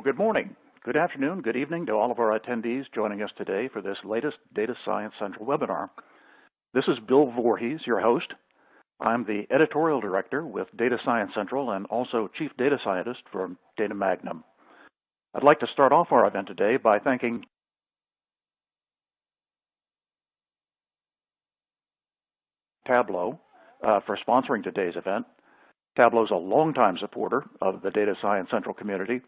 Well, good morning, good afternoon, good evening to all of our attendees joining us today for this latest Data Science Central webinar. This is Bill Voorhees, your host. I'm the editorial director with Data Science Central and also chief data scientist for Data Magnum. I'd like to start off our event today by thanking Tableau for sponsoring today's event. Tableau is a longtime supporter of the Data Science Central community,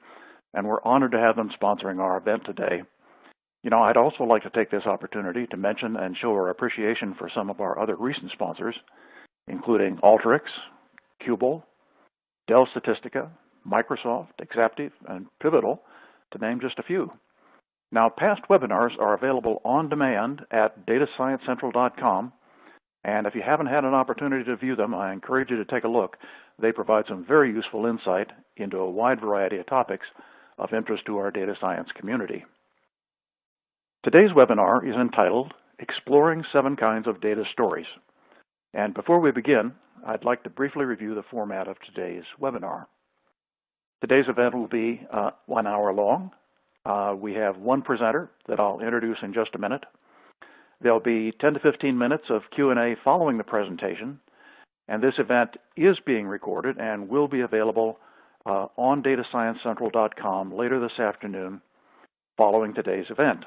and we're honored to have them sponsoring our event today. You know, I'd also like to take this opportunity to mention and show our appreciation for some of our other recent sponsors, including Alteryx, Qubole, Dell Statistica, Microsoft, Exaptive, and Pivotal, to name just a few. Now, past webinars are available on demand at datasciencecentral.com, and if you haven't had an opportunity to view them, I encourage you to take a look. They provide some very useful insight into a wide variety of topics of interest to our data science community. Today's webinar is entitled Exploring 7 Kinds of Data Stories. And before we begin, I'd like to briefly review the format of today's webinar. Today's event will be 1 hour long. We have one presenter that I'll introduce in just a minute. There'll be 10 to 15 minutes of Q&A following the presentation, and this event is being recorded and will be available on datasciencecentral.com later this afternoon following today's event.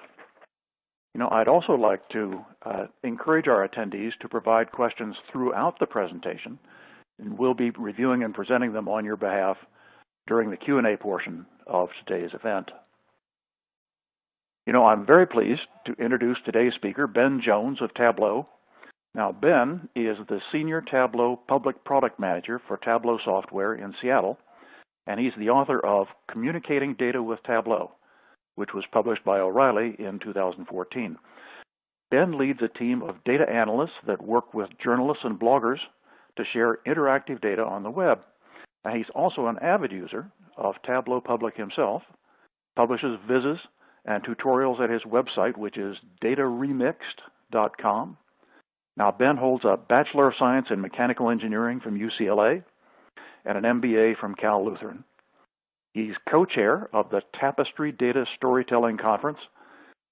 You know, I'd also like to encourage our attendees to provide questions throughout the presentation, and we'll be reviewing and presenting them on your behalf during the Q&A portion of today's event. You know, I'm very pleased to introduce today's speaker, Ben Jones of Tableau. Now, Ben is the Senior Tableau Public Product Manager for Tableau Software in Seattle, and he's the author of Communicating Data with Tableau, which was published by O'Reilly in 2014. Ben leads a team of data analysts that work with journalists and bloggers to share interactive data on the web. And he's also an avid user of Tableau Public himself, publishes vizzes and tutorials at his website, which is dataremixed.com. Now, Ben holds a Bachelor of Science in Mechanical Engineering from UCLA and an MBA from Cal Lutheran. He's co-chair of the Tapestry Data Storytelling Conference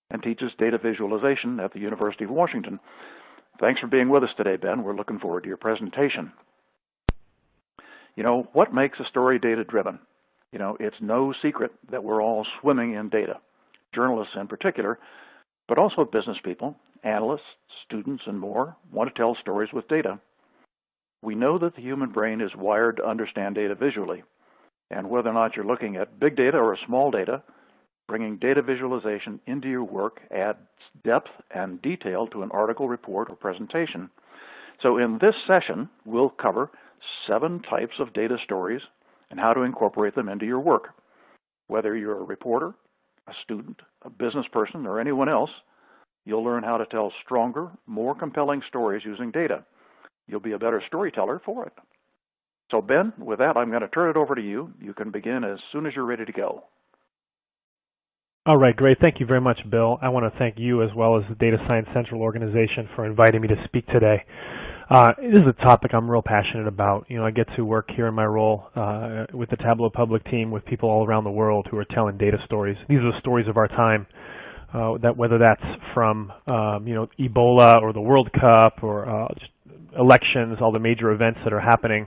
and teaches data visualization at the University of Washington. Thanks for being with us today, Ben. We're looking forward to your presentation. You know, what makes a story data-driven? You know, it's no secret that we're all swimming in data, journalists in particular, but also business people, analysts, students, and more want to tell stories with data. We know that the human brain is wired to understand data visually, and whether or not you're looking at big data or small data, bringing data visualization into your work adds depth and detail to an article, report, or presentation. So in this session, we'll cover 7 types of data stories and how to incorporate them into your work. Whether you're a reporter, a student, a business person, or anyone else, you'll learn how to tell stronger, more compelling stories using data. You'll be a better storyteller for it. So Ben, with that, I'm going to turn it over to you. You can begin as soon as you're ready to go. All right, great. Thank you very much, Bill. I want to thank you as well as the Data Science Central organization for inviting me to speak today. This is a topic I'm real passionate about. You know, I get to work here in my role with the Tableau Public team with people all around the world who are telling data stories. These are the stories of our time, that whether that's from you know, Ebola or the World Cup or just elections, all the major events that are happening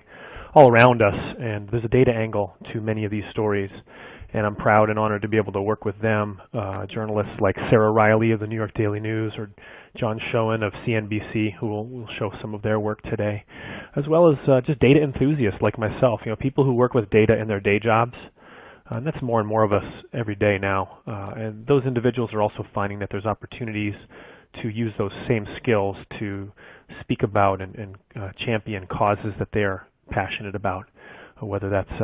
all around us, and there's a data angle to many of these stories. And I'm proud and honored to be able to work with them, journalists like Sarah Riley of the New York Daily News or John Schoen of CNBC, who will show some of their work today, as well as just data enthusiasts like myself, you know, people who work with data in their day jobs. And that's more and more of us every day now. And those individuals are also finding that there's opportunities to use those same skills to speak about and champion causes that they're passionate about, whether that's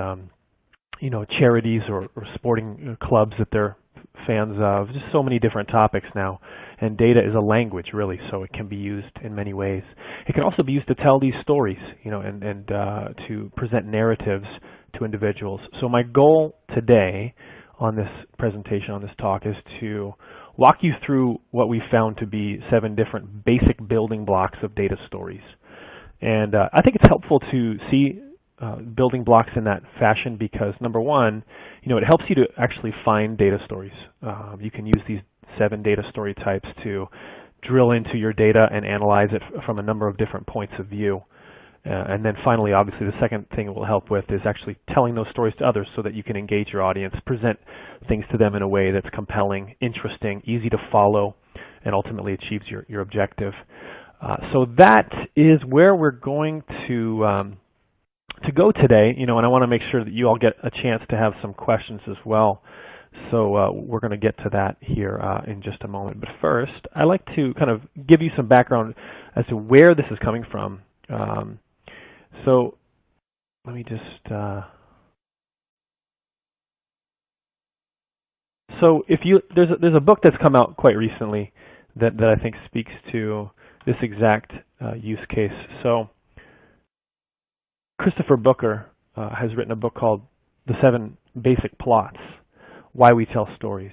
you know, charities or sporting clubs that they're fans of, just so many different topics now. And data is a language, really, so it can be used in many ways. It can also be used to tell these stories, you know, and to present narratives to individuals. So my goal today on this presentation, on this talk, is to walk you through what we found to be 7 different basic building blocks of data stories. And I think it's helpful to see building blocks in that fashion because, number one, it helps you to actually find data stories. You can use these 7 data story types to drill into your data and analyze it from a number of different points of view. And then finally, obviously, the second thing it will help with is actually telling those stories to others so that you can engage your audience, present things to them in a way that's compelling, interesting, easy to follow, and ultimately achieves your objective. So that is where we're going to go today, and I want to make sure that you all get a chance to have some questions as well. So we're going to get to that here in just a moment. But first, I'd like to kind of give you some background as to where this is coming from. So let me just, so if you, there's a book that's come out quite recently that I think speaks to this exact use case. So Christopher Booker has written a book called The 7 Basic Plots, Why We Tell Stories.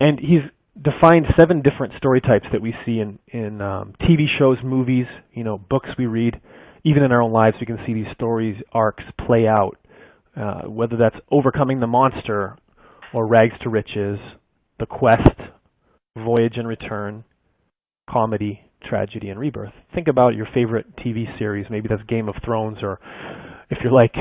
And he's defined 7 different story types that we see in TV shows, movies, books we read. Even in our own lives, we can see these stories, arcs play out, whether that's overcoming the monster or rags to riches, the quest, voyage and return, comedy, tragedy, and rebirth. Think about your favorite TV series. Maybe that's Game of Thrones, or if you're like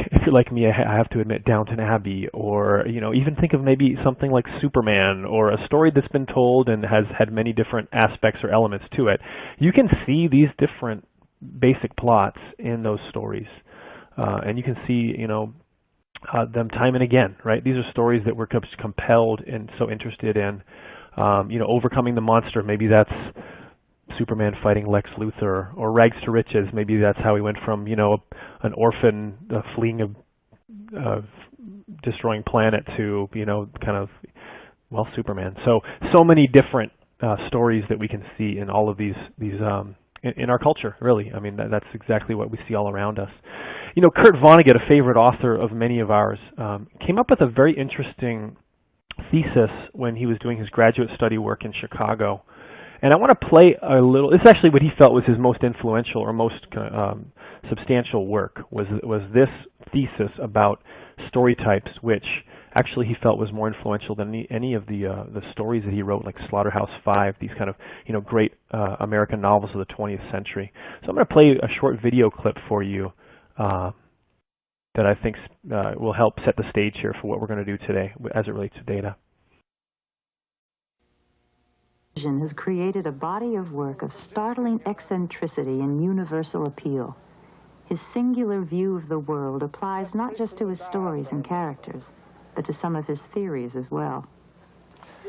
me, I have to admit, Downton Abbey, or even think of maybe something like Superman, or a story that's been told and has had many different aspects or elements to it. You can see these different basic plots in those stories, and you can see them time and again. Right? These are stories that we're compelled and so interested in. Overcoming the monster. Maybe that's Superman fighting Lex Luthor, or rags to riches. Maybe that's how he went from an orphan fleeing a destroying planet to Superman. So many different stories that we can see in all of these in our culture. Really, I mean that's exactly what we see all around us. Kurt Vonnegut, a favorite author of many of ours, came up with a very interesting thesis when he was doing his graduate study work in Chicago. And I want to play a little. It's actually what he felt was his most influential or most substantial work was this thesis about story types, which actually he felt was more influential than any of the stories that he wrote, like Slaughterhouse-Five, these kind of great American novels of the 20th century. So I'm going to play a short video clip for you that I think will help set the stage here for what we're going to do today as it relates to data. Has created a body of work of startling eccentricity and universal appeal. His singular view of the world applies not just to his stories and characters, but to some of his theories as well.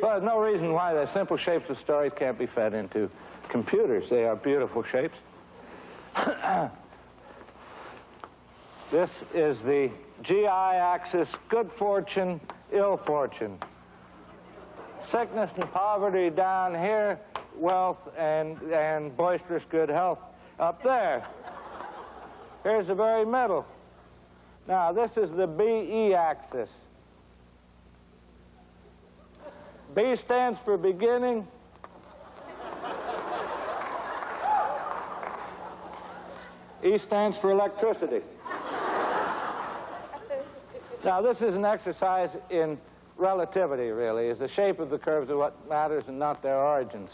Well, there's no reason why the simple shapes of stories can't be fed into computers. They are beautiful shapes. This is the GI axis, good fortune, ill fortune. Sickness and poverty down here, wealth and boisterous good health up there. Here's the very middle. Now, this is the BE axis. B stands for beginning. E stands for electricity. Now, this is an exercise in relativity, really, is the shape of the curves of what matters and not their origins.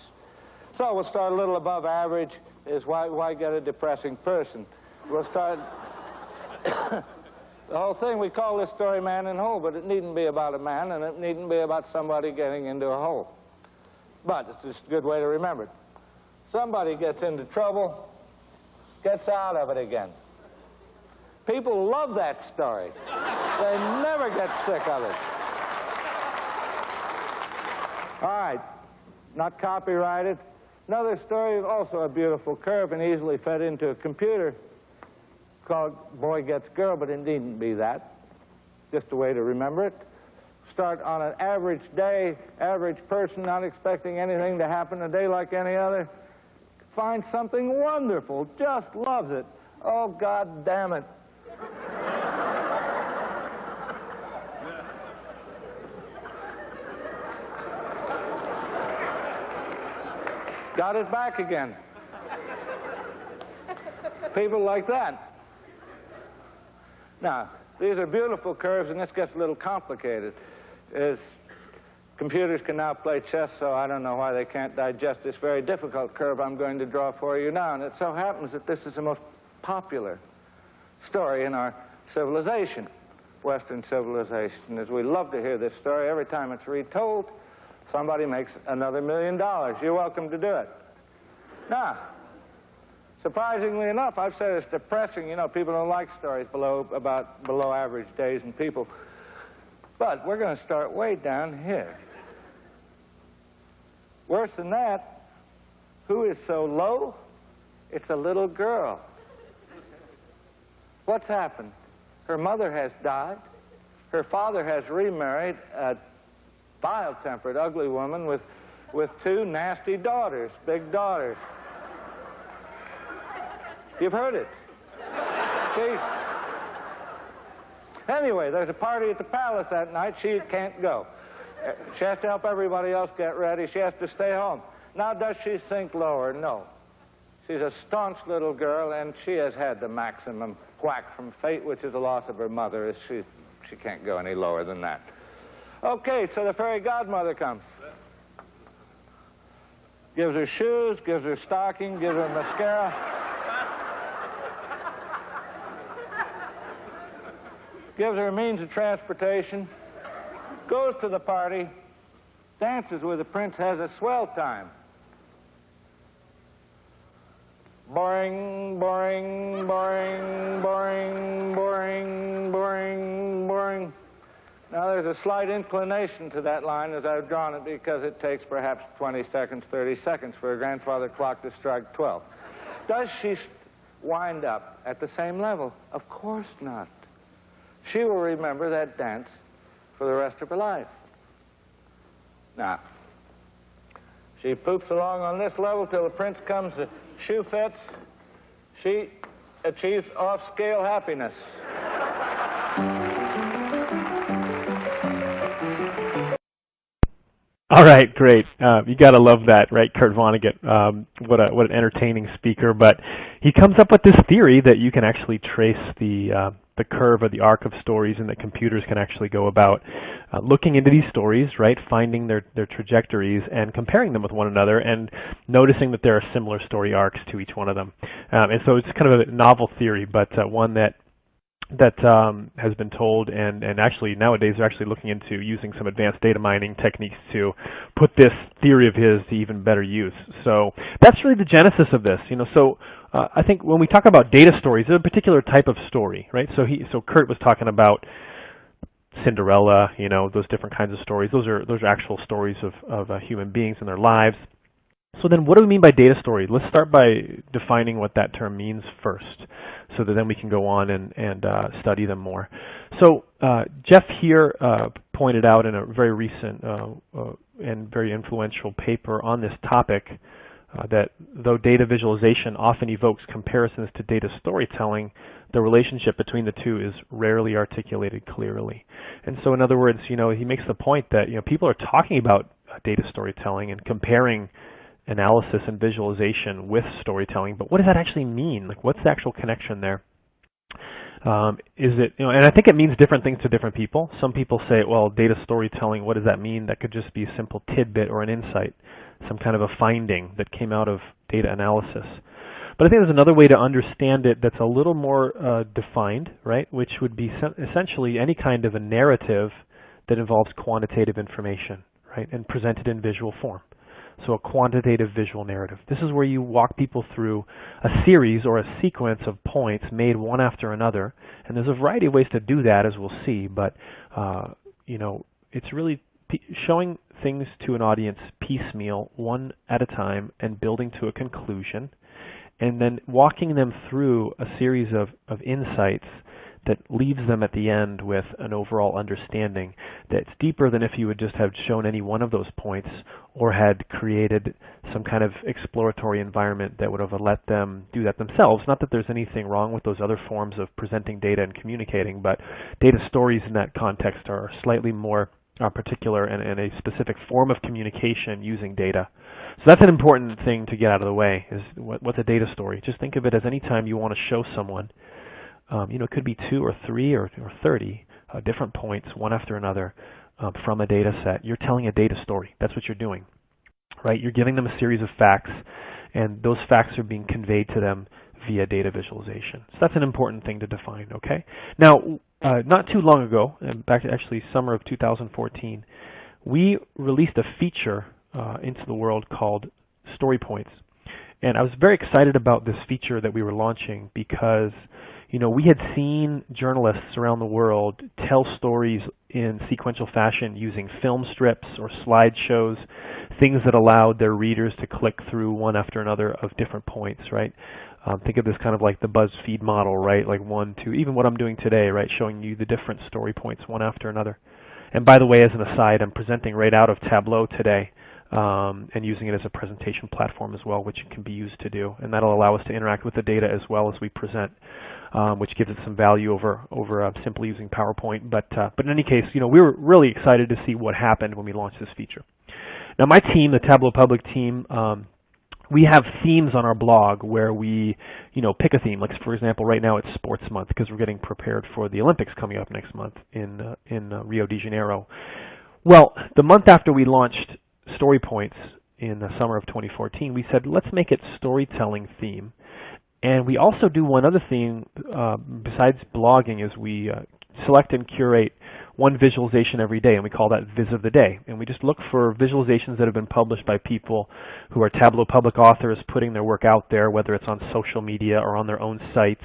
So we'll start a little above average, is why get a depressing person? We'll start the whole thing. We call this story Man in Hole, but it needn't be about a man, and it needn't be about somebody getting into a hole. But it's just a good way to remember it. Somebody gets into trouble, gets out of it again. People love that story. They never get sick of it. All right, not copyrighted. Another story, also a beautiful curve and easily fed into a computer, called Boy Gets Girl, but it needn't be that. Just a way to remember it. Start on an average day, average person, not expecting anything to happen a day like any other. Find something wonderful, just loves it. Oh, God damn it. Got it back again. People like that. Now, these are beautiful curves, and this gets a little complicated. Computers can now play chess, so I don't know why they can't digest this very difficult curve I'm going to draw for you now. And it so happens that this is the most popular story in our civilization, Western civilization. As we love to hear this story, every time it's retold, somebody makes another $1 million. You're welcome to do it. Now, surprisingly enough, I've said it's depressing. You know, people don't like stories about below average days and people. But we're going to start way down here. Worse than that, who is so low? It's a little girl. What's happened? Her mother has died. Her father has remarried a vile-tempered, ugly woman with two nasty daughters, big daughters. You've heard it. Anyway, there's a party at the palace that night. She can't go. She has to help everybody else get ready. She has to stay home. Now, does she sink lower? No. She's a staunch little girl, and she has had the maximum whack from fate, which is the loss of her mother. She can't go any lower than that. Okay, so the fairy godmother comes. Gives her shoes, gives her stocking, gives her mascara. Gives her means of transportation, goes to the party, dances with the prince, has a swell time. Boring, boring, boring, boring, boring, boring, boring. Now, there's a slight inclination to that line as I've drawn it because it takes perhaps 20 seconds, 30 seconds for a grandfather clock to strike 12. Does she wind up at the same level? Of course not. She will remember that dance for the rest of her life. Now, she poops along on this level till the prince comes, the shoe fits. She achieves off-scale happiness. All right, great. You got to love that, right, Kurt Vonnegut? What an entertaining speaker. But he comes up with this theory that you can actually trace the curve or the arc of stories, and that computers can actually go about looking into these stories, right, finding their trajectories and comparing them with one another and noticing that there are similar story arcs to each one of them. And so it's kind of a novel theory, but one that has been told, and actually nowadays they're actually looking into using some advanced data mining techniques to put this theory of his to even better use. So that's really the genesis of this. So I think when we talk about data stories, there's a particular type of story, right? So Kurt was talking about Cinderella, those different kinds of stories. Those are actual stories of human beings and their lives. So then what do we mean by data story? Let's start by defining what that term means first, so that then we can go on and study them more. So Jeff here pointed out in a very recent and very influential paper on this topic that though data visualization often evokes comparisons to data storytelling, the relationship between the two is rarely articulated clearly. And so in other words, he makes the point that people are talking about data storytelling and comparing analysis and visualization with storytelling, but what does that actually mean? Like, what's the actual connection there? Is it, and I think it means different things to different people. Some people say, well, data storytelling, what does that mean? That could just be a simple tidbit or an insight, some kind of a finding that came out of data analysis. But I think there's another way to understand it that's a little more defined, right? Which would be essentially any kind of a narrative that involves quantitative information, right? And presented in visual form. So a quantitative visual narrative. This is where you walk people through a series or a sequence of points made one after another. And there's a variety of ways to do that, as we'll see. But, it's really showing things to an audience piecemeal, one at a time, and building to a conclusion. And then walking them through a series of insights that leaves them at the end with an overall understanding that's deeper than if you would just have shown any one of those points or had created some kind of exploratory environment that would have let them do that themselves. Not that there's anything wrong with those other forms of presenting data and communicating, but data stories in that context are slightly more particular and a specific form of communication using data. So that's an important thing to get out of the way, is what's a data story. Just think of it as any time you want to show someone It could be 2 or 3 or 30 different points, one after another, from a data set. You're telling a data story. That's what you're doing, right? You're giving them a series of facts, and those facts are being conveyed to them via data visualization. So that's an important thing to define, okay? Now, not too long ago, back to actually summer of 2014, we released a feature into the world called Story Points. And I was very excited about this feature that we were launching because we had seen journalists around the world tell stories in sequential fashion using film strips or slideshows, things that allowed their readers to click through one after another of different points, right? Think of this kind of like the BuzzFeed model, right? Like 1, 2, even what I'm doing today, right? Showing you the different story points one after another. And by the way, as an aside, I'm presenting right out of Tableau today. And using it as a presentation platform as well, which it can be used to do. And that'll allow us to interact with the data as well as we present, which gives it some value over simply using PowerPoint. But in any case, we were really excited to see what happened when we launched this feature. Now my team, the Tableau Public team, we have themes on our blog where we, pick a theme. Like for example, right now it's Sports Month because we're getting prepared for the Olympics coming up next month in Rio de Janeiro. Well, the month after we launched Story Points in the summer of 2014, we said, let's make it storytelling theme. And we also do one other thing besides blogging is we select and curate one visualization every day, and we call that Viz of the Day. And we just look for visualizations that have been published by people who are Tableau public authors putting their work out there, whether it's on social media or on their own sites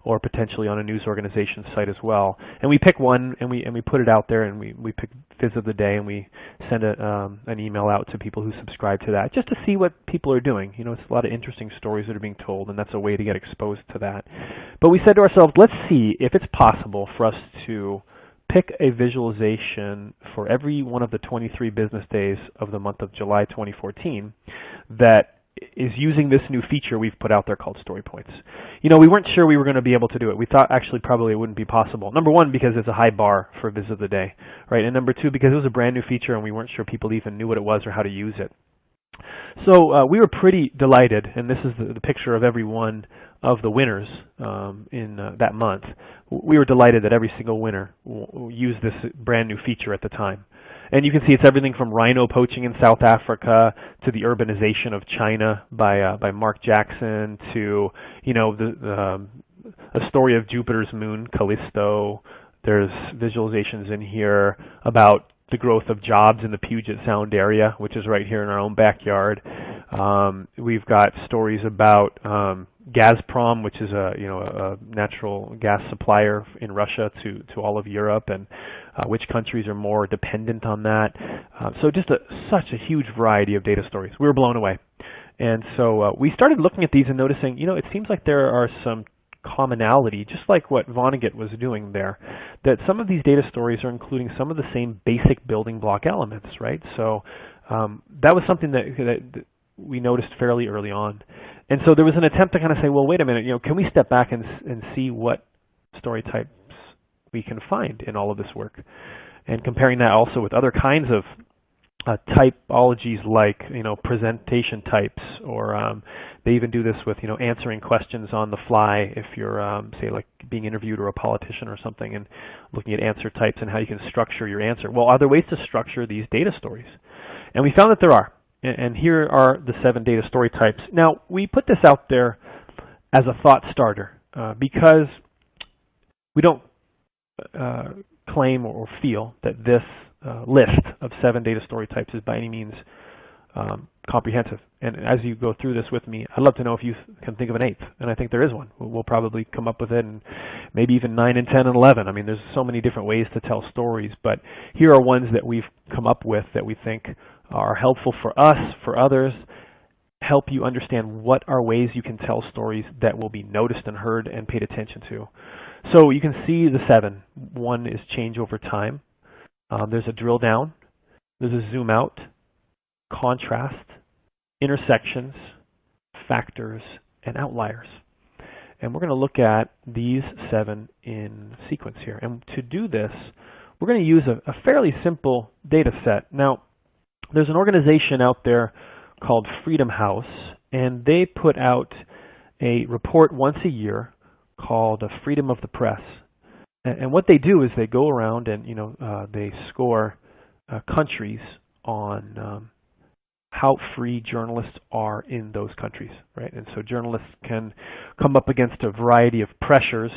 or potentially on a news organization's site as well. And we pick one and we put it out there, and we pick Viz of the Day, and we send an email out to people who subscribe to that just to see what people are doing. It's a lot of interesting stories that are being told, and that's a way to get exposed to that. But we said to ourselves, let's see if it's possible for us to pick a visualization for every one of the 23 business days of the month of July 2014 that is using this new feature we've put out there called Story Points. We weren't sure we were going to be able to do it. We thought actually probably it wouldn't be possible. Number one, because it's a high bar for Viz of the Day, right? And number two, because it was a brand new feature and we weren't sure people even knew what it was or how to use it. So we were pretty delighted, and this is the picture of every one of the winners in that month. We were delighted that every single winner used this brand new feature at the time. And you can see it's everything from rhino poaching in South Africa to the urbanization of China by Mark Jackson to a story of Jupiter's moon, Callisto. There's visualizations in here about the growth of jobs in the Puget Sound area, which is right here in our own backyard. We've got stories about Gazprom, which is a natural gas supplier in Russia to all of Europe, and which countries are more dependent on that. So just such a huge variety of data stories. We were blown away. And so we started looking at these and noticing, it seems like there are some commonality, just like what Vonnegut was doing there, that some of these data stories are including some of the same basic building block elements, right? So that was something that we noticed fairly early on. And so there was an attempt to kind of say, well, wait a minute, can we step back and see what story types we can find in all of this work? And comparing that also with other kinds of typologies like presentation types, or they even do this with answering questions on the fly if you're say like being interviewed or a politician or something, and looking at answer types and how you can structure your answer. Well, are there ways to structure these data stories? And we found that there are. And here are the 7 data story types. Now, we put this out there as a thought starter because we don't claim or feel that this list of 7 data story types is by any means comprehensive. And as you go through this with me, I'd love to know if you can think of an 8th, and I think there is one. We'll probably come up with it, and maybe even 9 and 10 and 11. I mean, there's so many different ways to tell stories, but here are ones that we've come up with that we think are helpful for us, for others, help you understand what are ways you can tell stories that will be noticed and heard and paid attention to. So you can see the 7. One is change over time. There's a drill down. There's a zoom out, contrast, intersections, factors, and outliers. And we're going to look at these 7 in sequence here. And to do this, we're going to use a fairly simple data set. Now, there's an organization out there called Freedom House, and they put out a report once a year called Freedom of the Press. And what they do is they go around and they score countries on how free journalists are in those countries, right? And so journalists can come up against a variety of pressures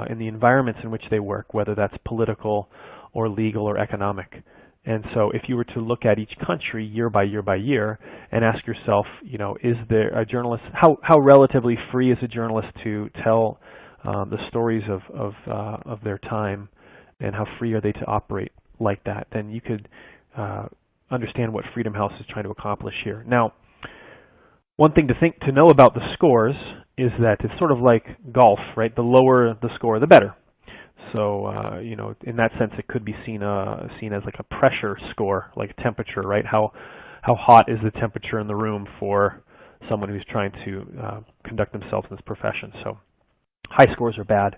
in the environments in which they work, whether that's political or legal or economic. And so if you were to look at each country year by year by year and ask yourself, is there a journalist, how relatively free is a journalist to tell the stories of their time, and how free are they to operate like that, then you could understand what Freedom House is trying to accomplish here. Now, one thing to know about the scores is that it's sort of like golf, right? The lower the score, the better. So, in that sense, it could be seen as like a pressure score, like temperature, right? How hot is the temperature in the room for someone who's trying to conduct themselves in this profession? So, high scores are bad.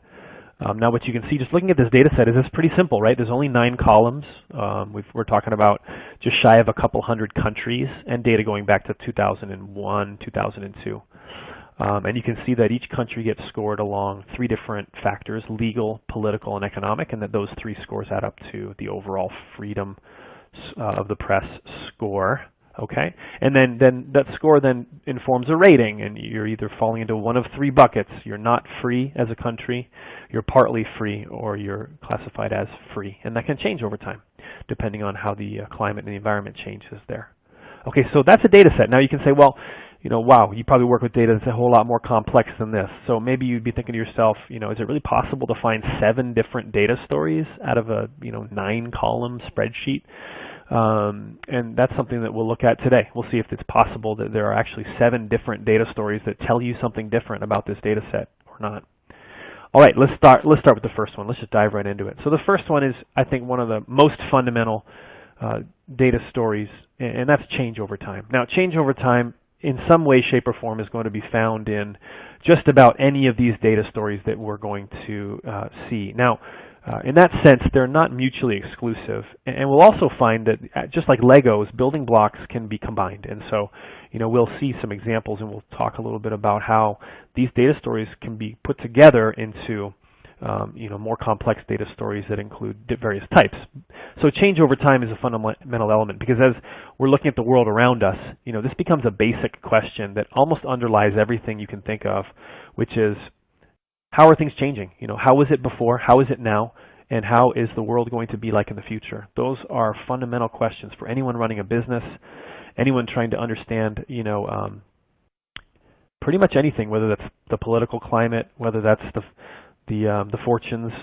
Now what you can see just looking at this data set is it's pretty simple, right? There's only 9 columns. We're talking about just shy of a couple hundred countries and data going back to 2001, 2002. And you can see that each country gets scored along 3 different factors: legal, political, and economic, and that those 3 scores add up to the overall freedom of the press score. Okay, and then that score then informs a rating, and you're either falling into one of 3 buckets. You're not free as a country, you're partly free, or you're classified as free. And that can change over time, depending on how the climate and the environment changes there. Okay, so that's a data set. Now you can say, well, wow, you probably work with data that's a whole lot more complex than this. So maybe you'd be thinking to yourself, is it really possible to find 7 different data stories out of a 9-column spreadsheet? And that's something that we'll look at today. We'll see if it's possible that there are actually 7 different data stories that tell you something different about this data set or not. All right, let's start with the first one. Let's just dive right into it. So the first one is, I think, one of the most fundamental data stories, and that's change over time. Now, change over time, in some way, shape, or form, is going to be found in just about any of these data stories that we're going to see. Now, in that sense, they're not mutually exclusive, and we'll also find that just like Legos, building blocks can be combined. And so, we'll see some examples, and we'll talk a little bit about how these data stories can be put together into more complex data stories that include various types. So change over time is a fundamental element, because as we're looking at the world around us, this becomes a basic question that almost underlies everything you can think of, which is, how are things changing? How was it before? How is it now? And how is the world going to be like in the future? Those are fundamental questions for anyone running a business, anyone trying to understand, pretty much anything, whether that's the political climate, whether that's the fortunes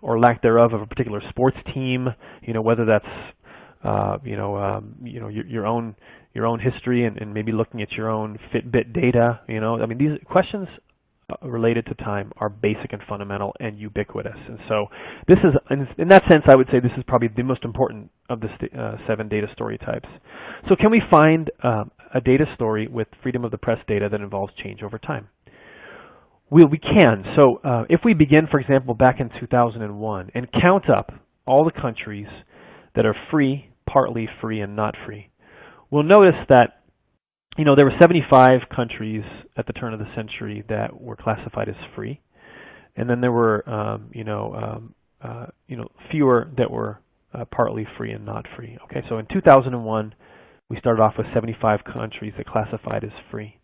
or lack thereof of a particular sports team, whether that's your own history and maybe looking at your own Fitbit data. I mean, these questions related to time are basic and fundamental and ubiquitous. And so this is, in that sense, I would say this is probably the most important of the 7 data story types. So can we find a data story with freedom of the press data that involves change over time? We can. So if we begin, for example, back in 2001 and count up all the countries that are free, partly free, and not free, we'll notice that there were 75 countries at the turn of the century that were classified as free, and then there were fewer that were partly free and not free. Okay, so in 2001 we started off with 75 countries that classified as free.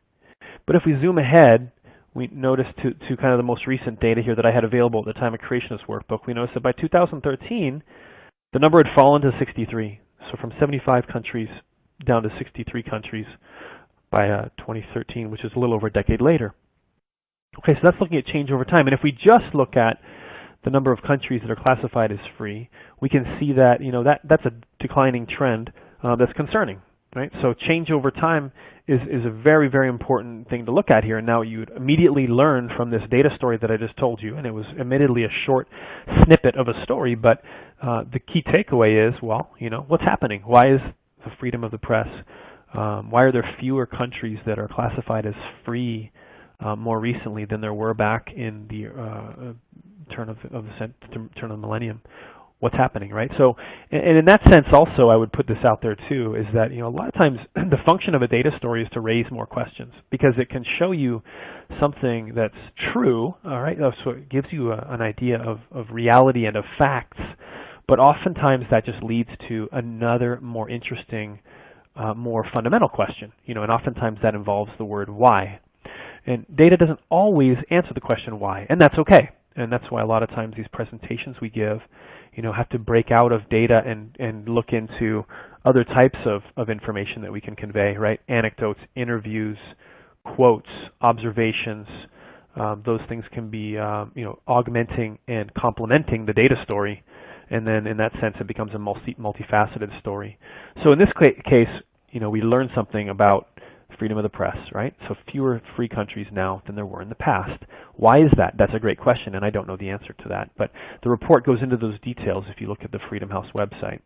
But if we zoom ahead, we notice to kind of the most recent data here that I had available at the time of creation of this workbook, we noticed that by 2013 the number had fallen to 63. So from 75 countries down to 63 countries by 2013, which is a little over a decade later. Okay, so that's looking at change over time. And if we just look at the number of countries that are classified as free, we can see that that's a declining trend that's concerning, right? So change over time is a very, very important thing to look at here. And now you immediately learn from this data story that I just told you, and it was admittedly a short snippet of a story, but the key takeaway is, well, what's happening? Why is the freedom of the press? Why are there fewer countries that are classified as free more recently than there were back in the turn of the millennium? what's happening, right? So, and in that sense also, I would put this out there too, is that, a lot of times the function of a data story is to raise more questions because it can show you something that's true, all right? So it gives you an idea of reality and of facts, but oftentimes that just leads to another more interesting, more fundamental question, and oftentimes that involves the word why. And data doesn't always answer the question why, and that's okay. And that's why a lot of times these presentations we give, have to break out of data and look into other types of information that we can convey, right? Anecdotes, interviews, quotes, observations. Those things can be, augmenting and complementing the data story. And then in that sense, it becomes a multifaceted story. So in this case, we learn something about freedom of the press, right? So fewer free countries now than there were in the past. Why is that? That's a great question, and I don't know the answer to that. But the report goes into those details if you look at the Freedom House website,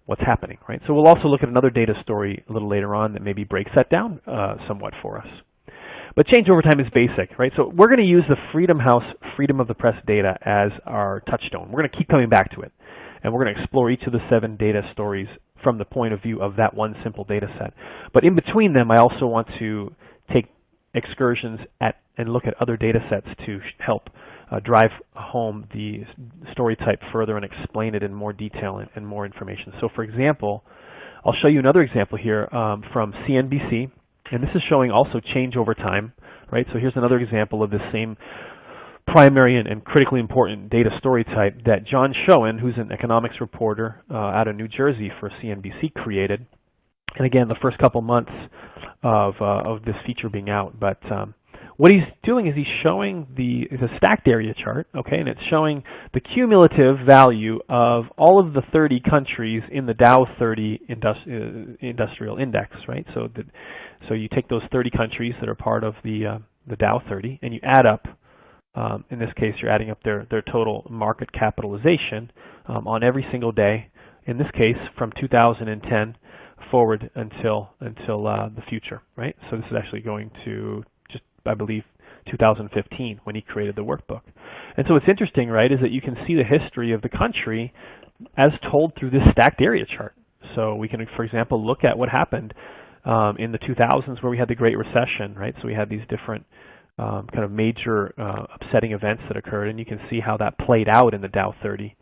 what's happening, right? So we'll also look at another data story a little later on that maybe breaks that down somewhat for us. But change over time is basic, right? So we're going to use the Freedom House Freedom of the Press data as our touchstone. We're going to keep coming back to it. And we're going to explore each of the 7 data stories from the point of view of that one simple data set. But in between them, I also want to take excursions at and look at other data sets to help drive home the story type further and explain it in more detail and more information. So for example, I'll show you another example here from CNBC, and this is showing also change over time, right? So here's another example of this same primary and critically important data story type that John Schoen, who's an economics reporter out of New Jersey for CNBC, created. And again, the first couple months of this feature being out. But what he's doing is he's showing it's a stacked area chart, okay, and it's showing the cumulative value of all of the 30 countries in the Dow 30 industrial index, right? So you take those 30 countries that are part of the Dow 30, and you add up. In this case, you're adding up their total market capitalization on every single day. In this case, from 2010 forward until the future, right? So this is actually going to just, I believe, 2015 when he created the workbook. And so what's interesting, right, is that you can see the history of the country as told through this stacked area chart. So we can, for example, look at what happened in the 2000s where we had the Great Recession, right? So we had these different kind of major upsetting events that occurred, and you can see how that played out in the Dow 30.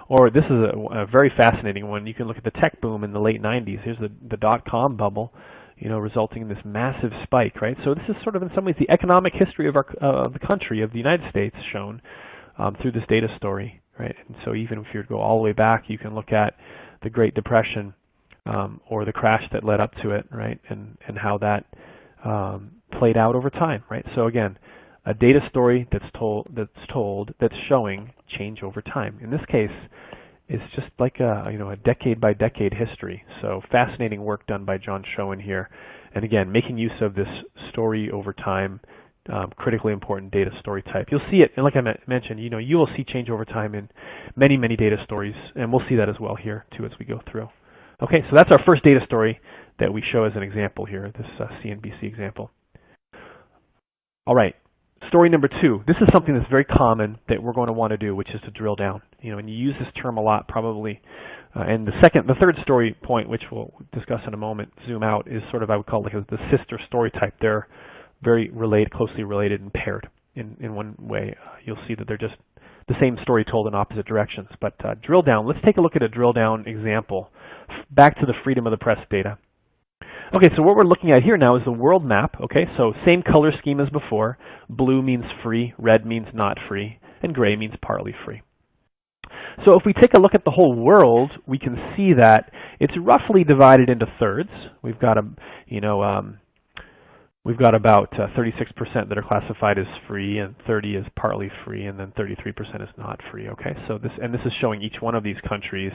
Or this is a very fascinating one. You can look at the tech boom in the late 90s. Here's the dot-com bubble, resulting in this massive spike, right? So this is sort of in some ways the economic history of the country, of the United States, shown through this data story, right? And so even if you go all the way back, you can look at the Great Depression or the crash that led up to it, right? And how that played out over time, right? So again, a data story that's showing change over time. In this case, it's just like a decade by decade history. So fascinating work done by John Schoen here, and again, making use of this story over time, critically important data story type. You'll see it, and like I mentioned, you will see change over time in many, many data stories, and we'll see that as well here too as we go through. Okay, so that's our first data story that we show as an example here, this CNBC example. All right, story number 2. This is something that's very common that we're going to want to do, which is to drill down. And you use this term a lot probably. And the third story point, which we'll discuss in a moment, zoom out, is sort of, I would call it the sister story type. They're very closely related and paired in one way. You'll see that they're just the same story told in opposite directions. But drill down, let's take a look at a drill down example. Back to the freedom of the press data. Okay, so what we're looking at here now is the world map. Okay, so same color scheme as before. Blue means free, red means not free, and gray means partly free. So if we take a look at the whole world, we can see that it's roughly divided into thirds. We've got about 36% that are classified as free, and 30 is partly free, and then 33% is not free. Okay, so this is showing each one of these countries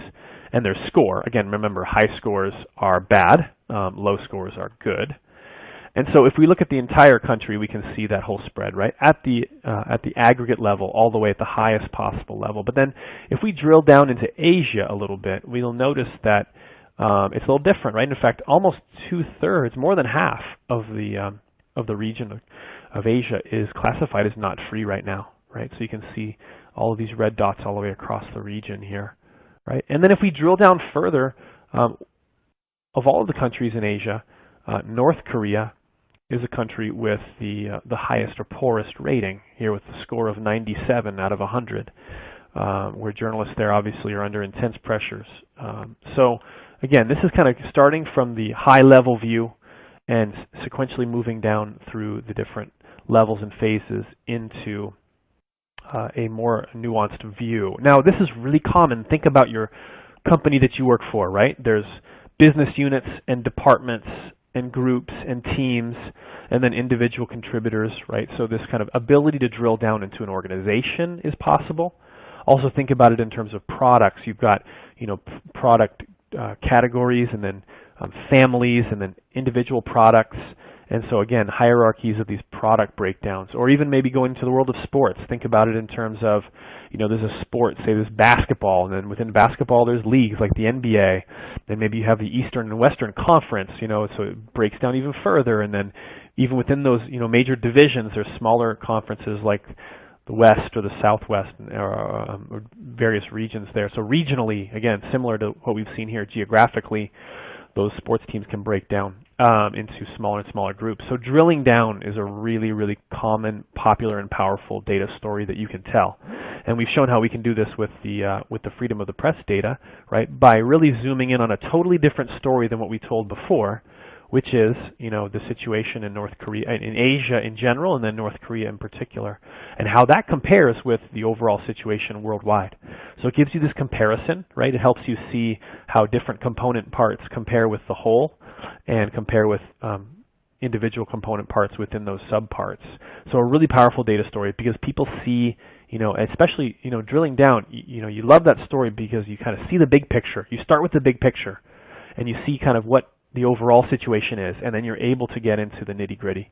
and their score. Again, remember, high scores are bad, low scores are good. And so if we look at the entire country, we can see that whole spread, right, at the aggregate level, all the way at the highest possible level. But then if we drill down into Asia a little bit, we'll notice that it's a little different, right? In fact, almost 2/3, more than half of the region of Asia is classified as not free right now, right? So you can see all of these red dots all the way across the region here. right? And then if we drill down further, of all of the countries in Asia, North Korea is a country with the highest or poorest rating here, with a score of 97 out of 100, where journalists there obviously are under intense pressures. So again, this is kind of starting from the high-level view and sequentially moving down through the different levels and phases into a more nuanced view. Now, this is really common. Think about your company that you work for, right? There's business units and departments and groups and teams and then individual contributors, right? So this kind of ability to drill down into an organization is possible. Also think about it in terms of products. You've got, product categories and then families and then individual products. And so again, hierarchies of these product breakdowns, or even maybe going to the world of sports. Think about it in terms of, there's a sport, say there's basketball, and then within basketball there's leagues like the NBA. Then maybe you have the Eastern and Western Conference, so it breaks down even further. And then even within those, major divisions, there's smaller conferences like the West or the Southwest, or various regions there. So regionally, again, similar to what we've seen here geographically, those sports teams can break down into smaller and smaller groups. So drilling down is a really, really common, popular, and powerful data story that you can tell. And we've shown how we can do this with the freedom of the press data, right? By really zooming in on a totally different story than what we told before, which is, the situation in North Korea, in Asia in general, and then North Korea in particular, and how that compares with the overall situation worldwide. So it gives you this comparison, right? It helps you see how different component parts compare with the whole, and compare with individual component parts within those subparts. So a really powerful data story, because people see, especially, drilling down, you love that story because you kind of see the big picture. You start with the big picture, and you see kind of what the overall situation is, and then you're able to get into the nitty-gritty.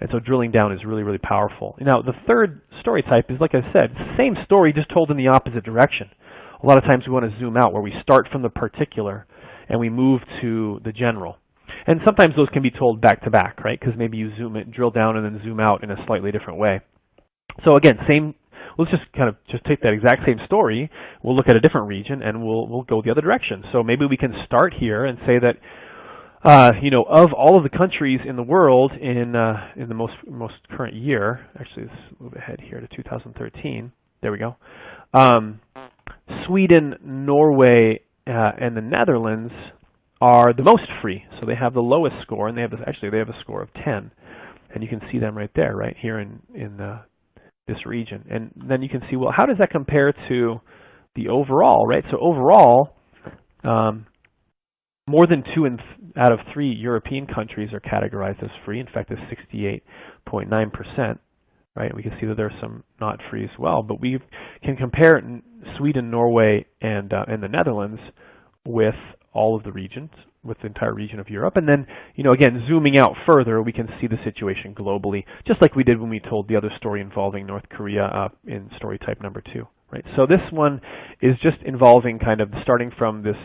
And so drilling down is really, really powerful. Now, the third story type is, like I said, same story, just told in the opposite direction. A lot of times we want to zoom out, where we start from the particular and we move to the general. And sometimes those can be told back to back, right? Because maybe you drill down and then zoom out in a slightly different way. So again, let's just take that exact same story. We'll look at a different region and we'll go the other direction. So maybe we can start here and say that of all of the countries in the world in the most current year, actually let's move ahead here to 2013. There we go. Sweden, Norway, and the Netherlands are the most free, so they have the lowest score, and they have a score of 10, and you can see them right there, right here in this region. And then you can see, well, how does that compare to the overall, right? So overall, more than 2 out of 3 European countries are categorized as free. In fact, it's 68.9%, right? We can see that there are some not free as well, but we can compare Sweden, Norway, and the Netherlands with all of the regions, with the entire region of Europe. And then, again, zooming out further, we can see the situation globally, just like we did when we told the other story involving North Korea in story type number 2, right? So this one is just involving kind of starting from this,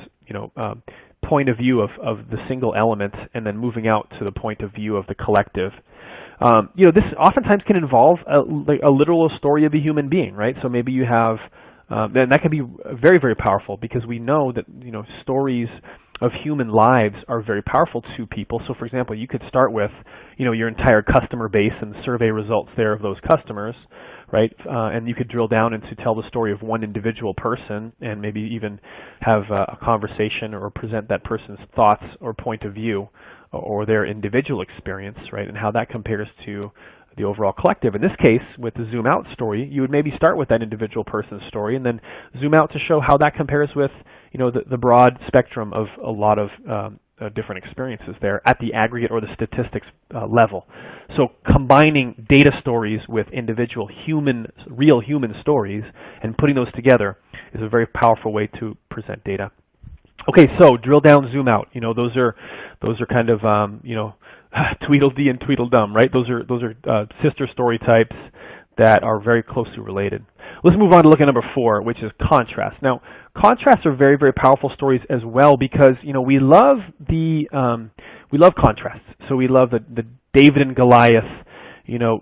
point of view of the single element, and then moving out to the point of view of the collective. This oftentimes can involve a literal story of a human being, right? So maybe you have, and that can be very, very powerful, because we know that stories of human lives are very powerful to people. So for example, you could start with your entire customer base and survey results there of those customers, right? And you could drill down and to tell the story of one individual person, and maybe even have a conversation or present that person's thoughts or point of view or their individual experience, right? And how that compares to the overall collective. In this case, with the zoom out story, you would maybe start with that individual person's story and then zoom out to show how that compares with the broad spectrum of a lot of different experiences there at the aggregate or the statistics level. So combining data stories with individual real human stories and putting those together is a very powerful way to present data. Okay, so drill down, zoom out. Those are kind of Tweedledee and Tweedledum, right? Those are sister story types that are very closely related. Let's move on to look at number 4, which is contrast. Now, contrasts are very, very powerful stories as well, because we love contrasts. So we love the David and Goliath,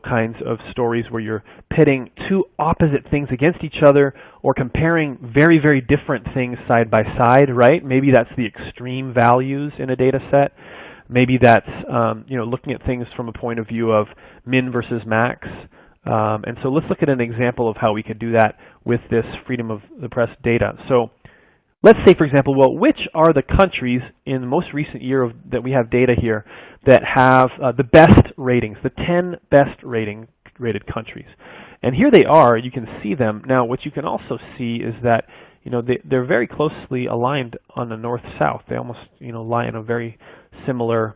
kinds of stories where you're pitting two opposite things against each other or comparing very, very different things side by side, right? Maybe that's the extreme values in a data set. Maybe that's looking at things from a point of view of min versus max. And so let's look at an example of how we could do that with this freedom of the press data. So let's say, for example, well, which are the countries in the most recent year that we have data here that have the best ratings, the 10 best rated countries? And here they are. You can see them. Now, what you can also see is that they're very closely aligned on the north-south. They almost lie in a very similar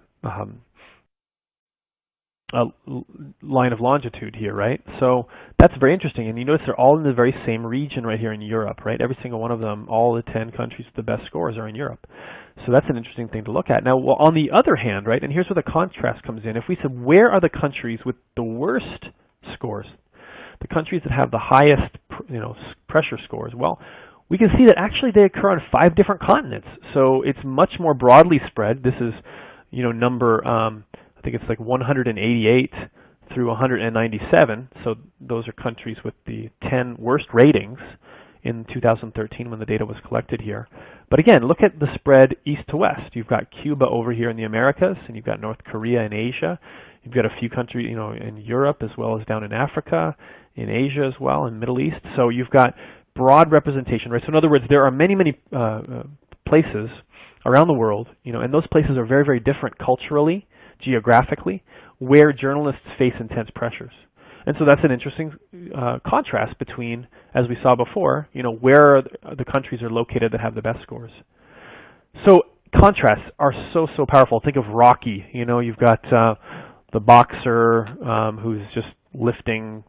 line of longitude here, right? So that's very interesting. And you notice they're all in the very same region right here in Europe, right? Every single one of them, all the 10 countries with the best scores are in Europe. So that's an interesting thing to look at. Now, well, on the other hand, right, and here's where the contrast comes in. If we said, where are the countries with the worst scores, the countries that have the highest pressure scores, well, we can see that actually they occur on 5 different continents. So it's much more broadly spread. This is, number, I think it's like 188 through 197. So those are countries with the 10 worst ratings in 2013 when the data was collected here. But again, look at the spread east to west. You've got Cuba over here in the Americas, and you've got North Korea in Asia. You've got a few countries, in Europe as well as down in Africa, in Asia as well, and Middle East. So you've got broad representation, right? So in other words, there are many, many places around the world, and those places are very, very different culturally, geographically, where journalists face intense pressures. And so that's an interesting contrast between, as we saw before, where the countries are located that have the best scores. So contrasts are so, so powerful. Think of Rocky. You've got the boxer who's just lifting,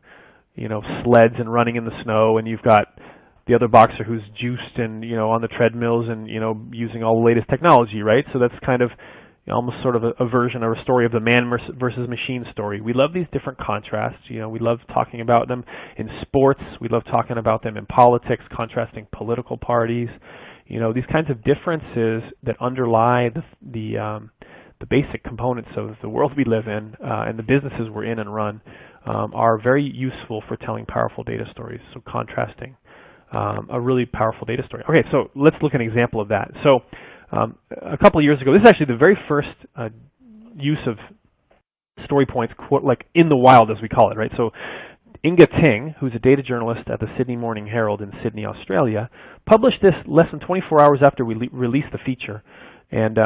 sleds and running in the snow, and you've got the other boxer who's juiced and on the treadmills and using all the latest technology, right? So that's kind of almost sort of a version or a story of the man versus machine story. We love these different contrasts. We love talking about them in sports. We love talking about them in politics, contrasting political parties. These kinds of differences that underlie the basic components of the world we live in and the businesses we're in and run are very useful for telling powerful data stories. So contrasting a really powerful data story. Okay, so let's look at an example of that. So a couple of years ago, this is actually the very first use of story points, like in the wild, as we call it, right? So Inga Ting, who's a data journalist at the Sydney Morning Herald in Sydney, Australia, published this less than 24 hours after we released the feature. And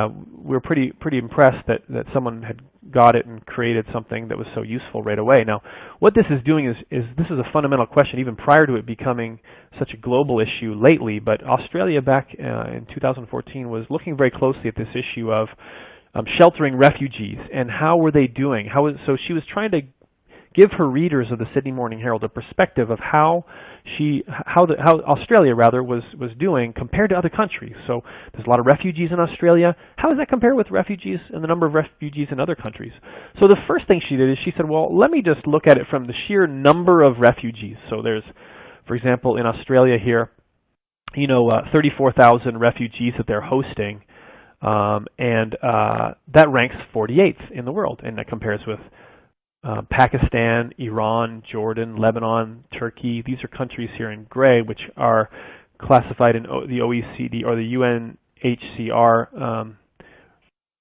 we were pretty impressed that someone had got it and created something that was so useful right away. Now, what this is doing is this is a fundamental question even prior to it becoming such a global issue lately. But Australia back in 2014 was looking very closely at this issue of sheltering refugees and how were they doing. So she was trying to give her readers of the Sydney Morning Herald a perspective of how Australia was doing compared to other countries. So there's a lot of refugees in Australia. How does that compare with refugees and the number of refugees in other countries? So the first thing she did is she said, well, let me just look at it from the sheer number of refugees. So there's, for example, in Australia here, 34,000 refugees that they're hosting, and that ranks 48th in the world, and that compares with Pakistan, Iran, Jordan, Lebanon, Turkey. These are countries here in gray which are classified in the OECD or the UNHCR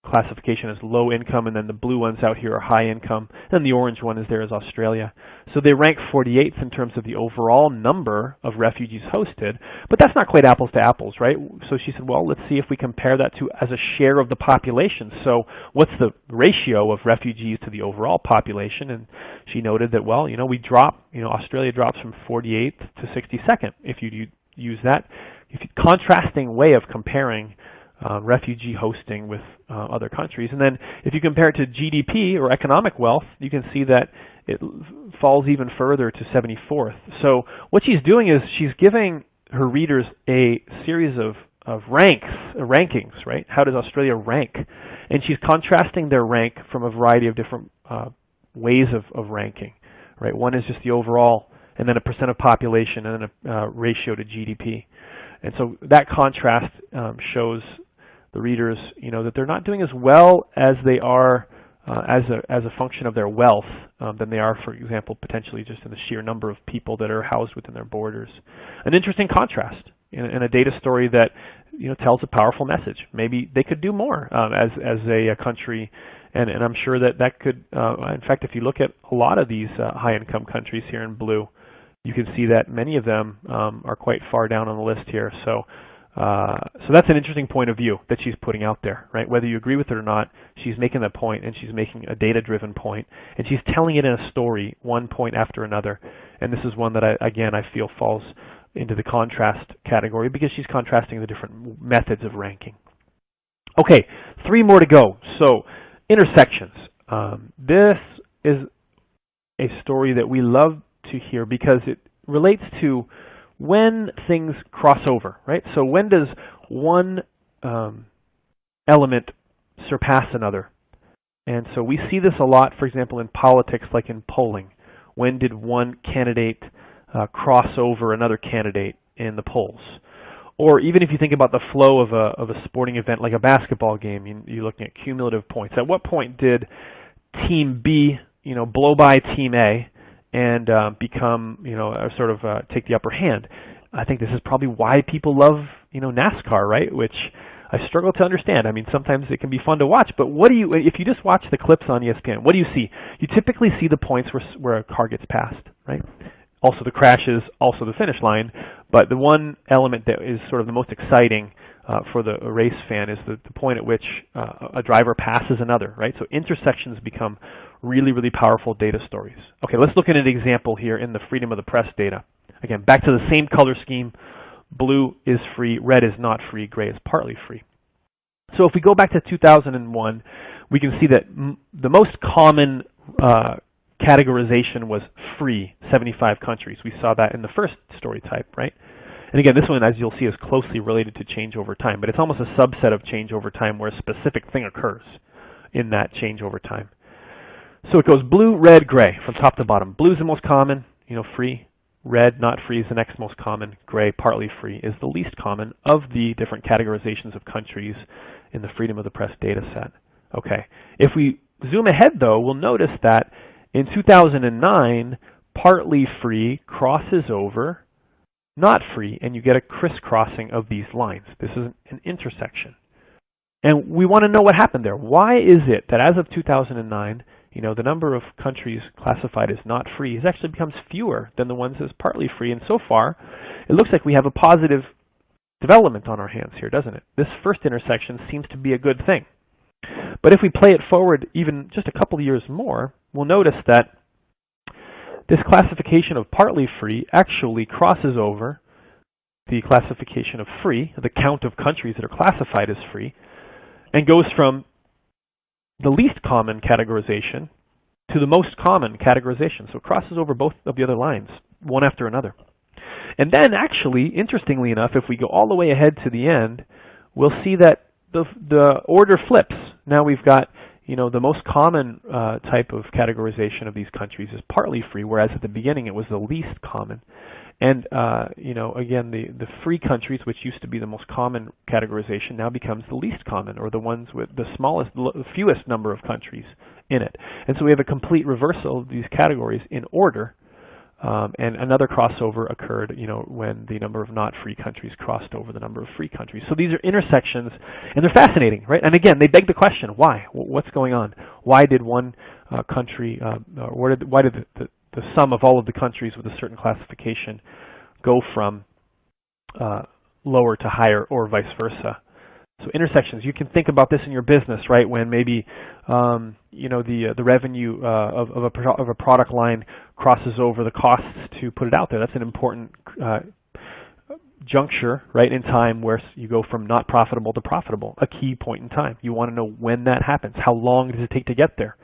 classification as low income, and then the blue ones out here are high income, and the orange one is there as Australia. So they rank 48th in terms of the overall number of refugees hosted, but that's not quite apples to apples, right? So she said, well, let's see if we compare that to as a share of the population. So what's the ratio of refugees to the overall population? And she noted that, well, we drop, Australia drops from 48th to 62nd if you use that contrasting way of comparing refugee hosting with other countries. And then if you compare it to GDP or economic wealth, you can see that it falls even further to 74th. So what she's doing is she's giving her readers a series of rankings, right? How does Australia rank? And she's contrasting their rank from a variety of different ways of ranking, right? One is just the overall, and then a percent of population, and then a ratio to GDP. And so that contrast shows the readers, that they're not doing as well as they are as a function of their wealth than they are, for example, potentially just in the sheer number of people that are housed within their borders. An interesting contrast in a data story that tells a powerful message. Maybe they could do more as a country, and I'm sure that could, in fact, if you look at a lot of these high-income countries here in blue, you can see that many of them are quite far down on the list here. So that's an interesting point of view that she's putting out there, right? Whether you agree with it or not, she's making that point, and she's making a data-driven point, and she's telling it in a story, one point after another. And this is one that, I feel falls into the contrast category because she's contrasting the different methods of ranking. Okay, 3 more to go. So, intersections. This is a story that we love to hear because it relates to when things cross over, right? So when does one element surpass another? And so we see this a lot, for example, in politics, like in polling. When did one candidate cross over another candidate in the polls? Or even if you think about the flow of a sporting event like a basketball game, you're looking at cumulative points. At what point did Team B, blow by Team A and become, take the upper hand? I think this is probably why people love, NASCAR, right? Which I struggle to understand. I mean, sometimes it can be fun to watch, but if you just watch the clips on ESPN, what do you see? You typically see the points where a car gets passed, right? Also the crashes, also the finish line, but the one element that is sort of the most exciting for the race fan is the point at which a driver passes another, right? So intersections become really, really powerful data stories. Okay, let's look at an example here in the freedom of the press data. Again, back to the same color scheme. Blue is free, red is not free, gray is partly free. So if we go back to 2001, we can see that the most common categorization was free, 75 countries. We saw that in the first story type, right? And again, this one, as you'll see, is closely related to change over time, but it's almost a subset of change over time where a specific thing occurs in that change over time. So it goes blue, red, gray from top to bottom. Blue is the most common, free. Red, not free, is the next most common. Gray, partly free, is the least common of the different categorizations of countries in the freedom of the press data set. Okay, if we zoom ahead though, we'll notice that in 2009, partly free crosses over not free, and you get a crisscrossing of these lines. This is an intersection. And we want to know what happened there. Why is it that as of 2009, the number of countries classified as not free has actually becomes fewer than the ones as partly free? And so far, it looks like we have a positive development on our hands here, doesn't it? This first intersection seems to be a good thing. But if we play it forward even just a couple of years more, we'll notice that this classification of partly free actually crosses over the classification of free, the count of countries that are classified as free, and goes from the least common categorization to the most common categorization. So it crosses over both of the other lines, one after another. And then actually, interestingly enough, if we go all the way ahead to the end, we'll see that the order flips. Now we've got, the most common type of categorization of these countries is partly free, whereas at the beginning it was the least common. And, again, the free countries, which used to be the most common categorization, now becomes the least common, or the ones with the smallest, the fewest number of countries in it. And so we have a complete reversal of these categories in order. And another crossover occurred, when the number of not free countries crossed over the number of free countries. So these are intersections, and they're fascinating, right? And again, they beg the question: why? What's going on? Why did one country, why did the sum of all of the countries with a certain classification go from lower to higher, or vice versa? So intersections, you can think about this in your business, right? When maybe the revenue of a product line crosses over the costs to put it out there. That's an important juncture, right, in time where you go from not profitable to profitable, a key point in time. You want to know when that happens. How long does it take to get there?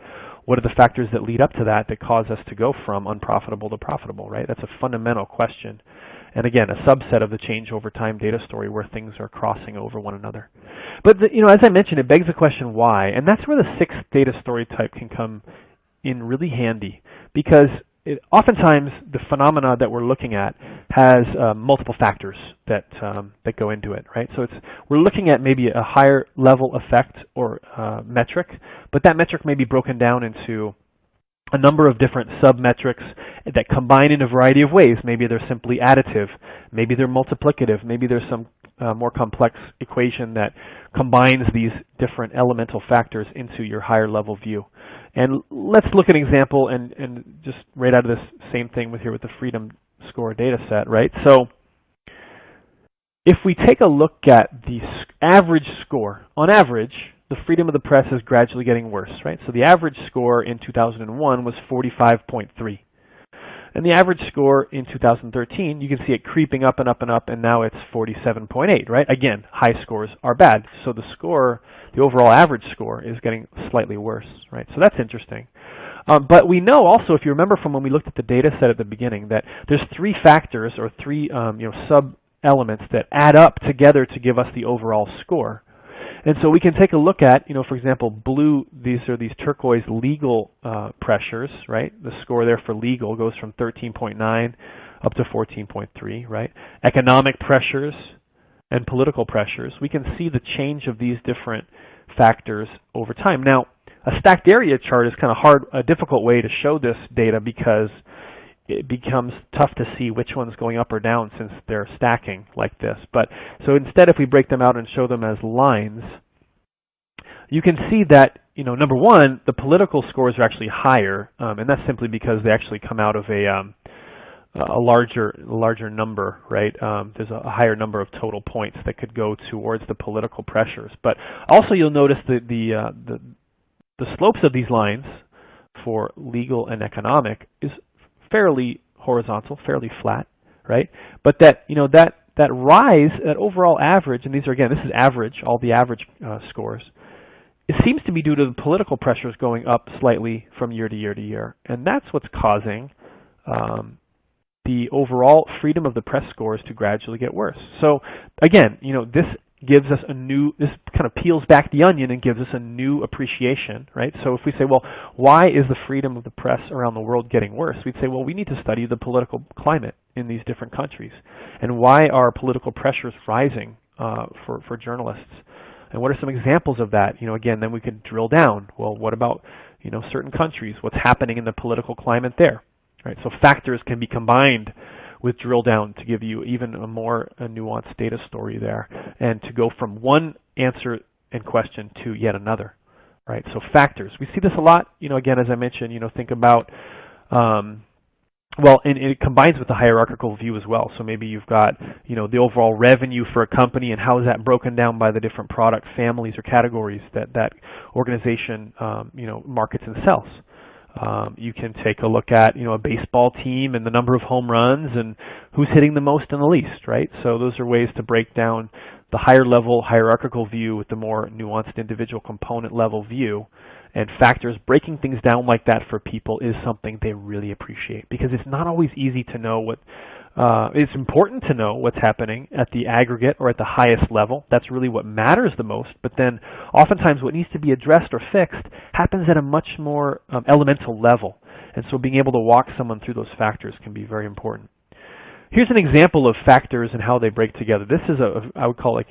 What are the factors that lead up to that cause us to go from unprofitable to profitable, right? That's a fundamental question. And again, a subset of the change over time data story where things are crossing over one another. But as I mentioned, it begs the question why, and that's where the sixth data story type can come in really handy, because oftentimes the phenomena that we're looking at has multiple factors that that go into it, right? So we're looking at maybe a higher level effect or metric, but that metric may be broken down into a number of different sub-metrics that combine in a variety of ways. Maybe they're simply additive, maybe they're multiplicative, maybe there's some more complex equation that combines these different elemental factors into your higher level view. And let's look at an example and just right out of this same thing with here with the freedom score data set, right? So if we take a look at the average score, on average, the freedom of the press is gradually getting worse, right? So the average score in 2001 was 45.3. And the average score in 2013, you can see it creeping up and up and up, and now it's 47.8, right? Again, high scores are bad. So the score, the overall average score, is getting slightly worse, right? So that's interesting. But we know also, if you remember from when we looked at the data set at the beginning, that there's three factors or three sub-elements that add up together to give us the overall score. And so we can take a look at, for example, blue, these turquoise legal pressures, right? The score there for legal goes from 13.9 up to 14.3, right? Economic pressures and political pressures. We can see the change of these different factors over time. Now, a stacked area chart is kind of a difficult way to show this data because it becomes tough to see which one's going up or down since they're stacking like this. But so instead, if we break them out and show them as lines, you can see that, number one, the political scores are actually higher, and that's simply because they actually come out of a larger number, right? There's a higher number of total points that could go towards the political pressures. But also, you'll notice that the slopes of these lines for legal and economic is fairly horizontal, fairly flat, right? But that that rise, that overall average, and these are again, this is average, all the average scores. It seems to be due to the political pressures going up slightly from year to year to year, and that's what's causing the overall freedom of the press scores to gradually get worse. So again, this gives us this kind of peels back the onion and gives us a new appreciation, right? So if we say, well, why is the freedom of the press around the world getting worse? We'd say, well, we need to study the political climate in these different countries. And why are political pressures rising for journalists? And what are some examples of that? Again, then we could drill down. Well, what about, certain countries? What's happening in the political climate there? Right? So factors can be combined with drill down to give you even a more nuanced data story there, and to go from one answer and question to yet another, right? So factors, we see this a lot. Again, as I mentioned, think about, well, and it combines with the hierarchical view as well. So maybe you've got, the overall revenue for a company, and how is that broken down by the different product families or categories that organization, markets and sells. You can take a look at, a baseball team and the number of home runs and who's hitting the most and the least, right? So those are ways to break down the higher level hierarchical view with the more nuanced individual component level view. And factors, breaking things down like that for people is something they really appreciate, because it's not always easy to know what, it's important to know what's happening at the aggregate or at the highest level. That's really what matters the most. But then oftentimes what needs to be addressed or fixed happens at a much more elemental level. And so being able to walk someone through those factors can be very important. Here's an example of factors and how they break together. This is I would call like,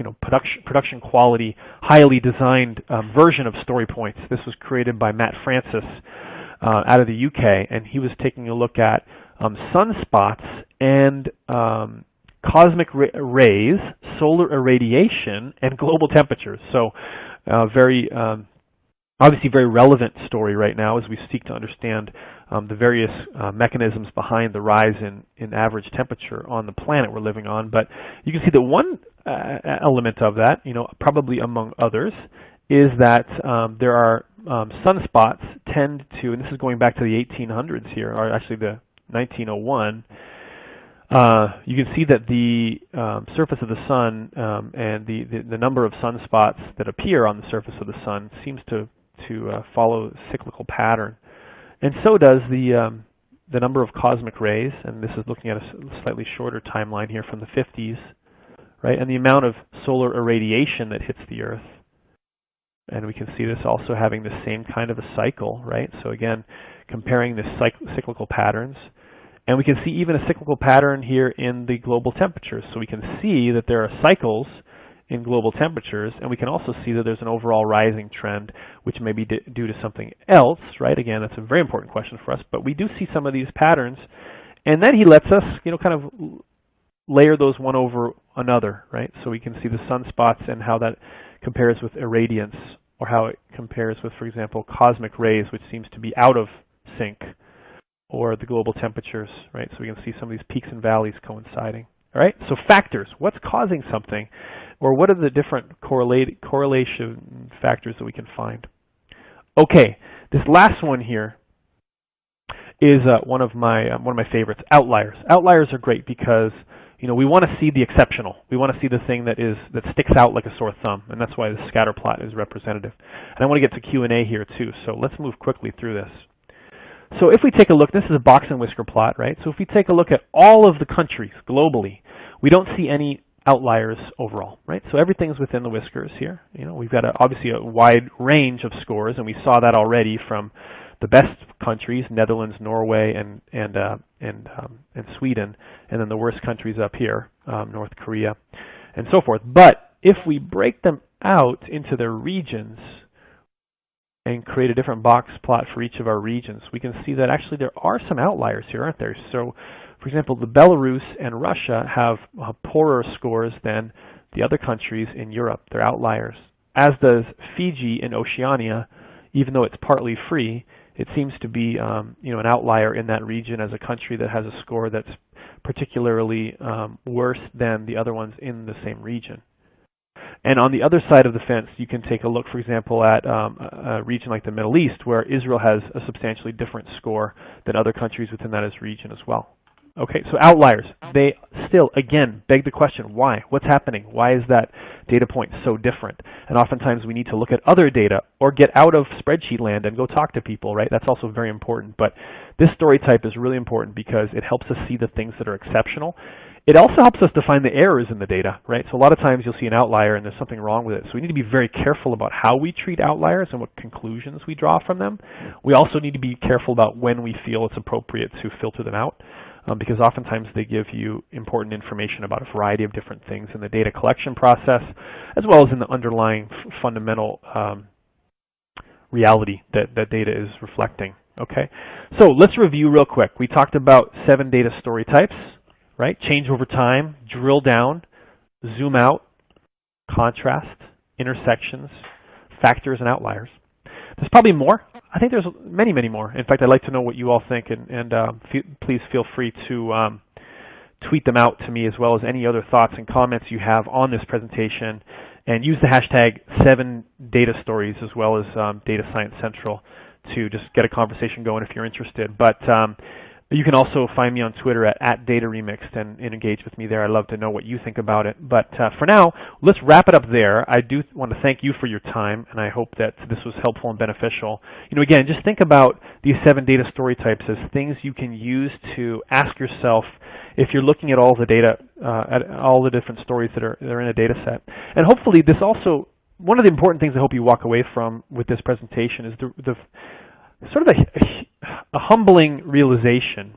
production quality, highly designed version of story points. This was created by Matt Francis out of the UK, and he was taking a look at sunspots and cosmic rays, solar irradiation, and global temperatures. So obviously very relevant story right now as we seek to understand the various mechanisms behind the rise in average temperature on the planet we're living on. But you can see that one element of that, probably among others, is that there are sunspots tend to, and this is going back to the 1800s here, or actually the 1901, you can see that the surface of the sun and the number of sunspots that appear on the surface of the sun seems to follow a cyclical pattern. And so does the number of cosmic rays, and this is looking at a slightly shorter timeline here from the 50s, right? And the amount of solar irradiation that hits the Earth. And we can see this also having the same kind of a cycle, right? So again, comparing the cyclical patterns. And we can see even a cyclical pattern here in the global temperatures. So we can see that there are cycles in global temperatures, and we can also see that there's an overall rising trend, which may be due to something else, right? Again, that's a very important question for us, but we do see some of these patterns. And then he lets us, kind of layer those one over another, right? So we can see the sunspots and how that compares with irradiance, or how it compares with, for example, cosmic rays, which seems to be out of sync, or the global temperatures, right? So we can see some of these peaks and valleys coinciding. All right, so factors, what's causing something, or what are the different correlation factors that we can find? Okay, this last one here is one of my favorites, outliers. Outliers are great because we want to see the exceptional. We want to see the thing that sticks out like a sore thumb, and that's why the scatter plot is representative. And I want to get to Q&A here too, so let's move quickly through this. So if we take a look, this is a box and whisker plot, right? So if we take a look at all of the countries globally, we don't see any outliers overall, right? So everything's within the whiskers here. We've got obviously a wide range of scores, and we saw that already from the best countries, Netherlands, Norway, and Sweden, and then the worst countries up here, North Korea, and so forth. But if we break them out into their regions and create a different box plot for each of our regions, we can see that actually there are some outliers here, aren't there? So, for example, the Belarus and Russia have poorer scores than the other countries in Europe. They're outliers. As does Fiji in Oceania, even though it's partly free. It seems to be an outlier in that region as a country that has a score that's particularly worse than the other ones in the same region. And on the other side of the fence, you can take a look, for example, at a region like the Middle East, where Israel has a substantially different score than other countries within that region as well. Okay, so outliers, they still, again, beg the question, why? What's happening? Why is that data point so different? And oftentimes we need to look at other data or get out of spreadsheet land and go talk to people, right? That's also very important. But this story type is really important because it helps us see the things that are exceptional. It also helps us to find the errors in the data, right? So a lot of times you'll see an outlier and there's something wrong with it. So we need to be very careful about how we treat outliers and what conclusions we draw from them. We also need to be careful about when we feel it's appropriate to filter them out. Because oftentimes they give you important information about a variety of different things in the data collection process, as well as in the underlying fundamental reality that data is reflecting. Okay, so let's review real quick. We talked about 7 data story types, right? Change over time, drill down, zoom out, contrast, intersections, factors, and outliers. There's probably more. I think there's many, many more. In fact, I'd like to know what you all think, and please feel free to tweet them out to me, as well as any other thoughts and comments you have on this presentation. And use the hashtag 7datastories as well as Data Science Central to just get a conversation going if you're interested. But you can also find me on Twitter at @DataRemixed and engage with me there. I'd love to know what you think about it. But for now, let's wrap it up there. I do want to thank you for your time, and I hope that this was helpful and beneficial. Again, just think about these 7 data story types as things you can use to ask yourself if you're looking at all the data, at all the different stories that are in a data set. And hopefully this also, one of the important things I hope you walk away from with this presentation is the sort of a humbling realization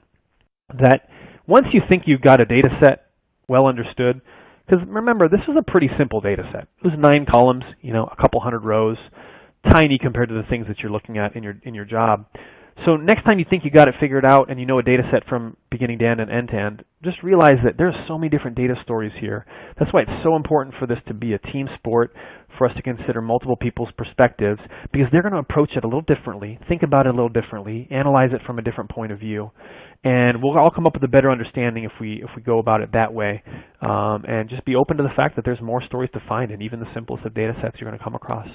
that once you think you've got a data set well understood, because remember, this is a pretty simple data set. It was 9 columns, a couple hundred rows, tiny compared to the things that you're looking at in your job. So next time you think you got it figured out and you know a data set from beginning to end and end to end, just realize that there's so many different data stories here. That's why it's so important for this to be a team sport, for us to consider multiple people's perspectives, because they're going to approach it a little differently, think about it a little differently, analyze it from a different point of view. And we'll all come up with a better understanding if we go about it that way. And just be open to the fact that there's more stories to find in even the simplest of data sets you're going to come across.